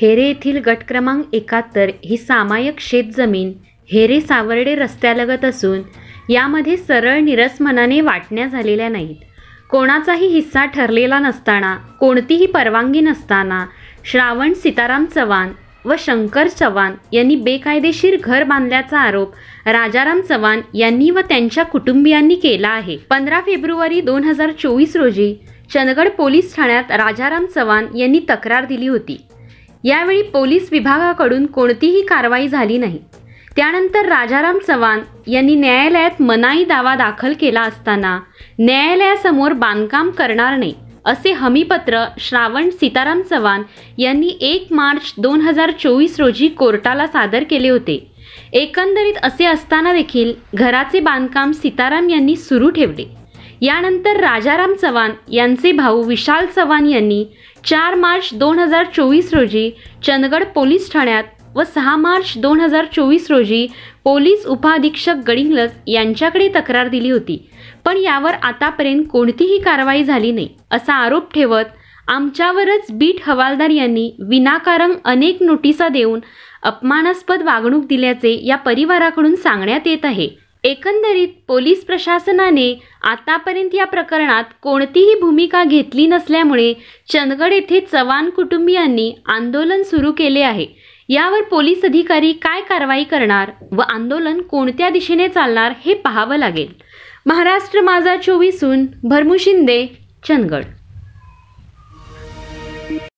हेरे येथील गट क्रमांक 71 ही सामायिक शेतजमीन हेरे सावर्डे रस्त्यालगत असून यामध्ये सरळ निरस मनाने वाटण्या झालेल्या नाहीत. कोणाचाही हिस्सा ठरलेला नसताना, कोणतीही परवानगी नसताना श्रावण सीताराम चव्हाण व शंकर चव्हाण यांनी बेकायदेशीर घर बांधल्याचा आरोप राजाराम चव्हाण यांनी व त्यांच्या कुटुंबियांनी केला आहे. 15 फेब्रुवारी 2024 रोजी चंदगड पोलीस ठाण्यात राजाराम चव्हाण यांनी तक्रार दिली होती. यावेळी पोलीस विभागाकडून कोणतीही कारवाई झाली नाही. त्यानंतर राजाराम चव्हाण यांनी न्यायालयात मनाई दावा दाखल केला असताना न्यायालयासमोर बांधकाम करणार नाही असे हमीपत्र श्रावण सीताराम चव्हाण यांनी 1 मार्च 2024 रोजी कोर्टाला सादर केले होते. एकंदरीत असे असताना देखील घराचे बांधकाम सीताराम यांनी सुरू ठेवले. यानंतर राजाराम चव्हाण यांचे भाऊ विशाल चव्हाण यांनी 4 मार्च 2024 रोजी चंदगड पोलीस ठाण्यात व 6 मार्च 2024 रोजी पोलीस उपअधीक्षक गडिंग्लज यांच्याकडे तक्रार दिली होती. पण यावर आतापर्यंत कोणतीही कारवाई झाली नाही असा आरोप ठेवत आमच्यावरच बीट हवालदार यांनी विनाकारण अनेक नोटिसा देऊन अपमानास्पद वागणूक दिल्याचे या परिवाराकडून सांगण्यात येत आहे. एकंदरीत पोलीस प्रशासनाने आतापर्यंत या प्रकरणात कोणतीही भूमिका घेतली नसल्यामुळे चंदगड येथे चव्हाण कुटुंबियांनी आंदोलन सुरू केले आहे. यावर पोलीस अधिकारी काय कारवाई करणार व आंदोलन कोणत्या दिशेने चालणार हे पाहावं लागेल. महाराष्ट्र माझा 24 भरमू शिंदे, चंदगड.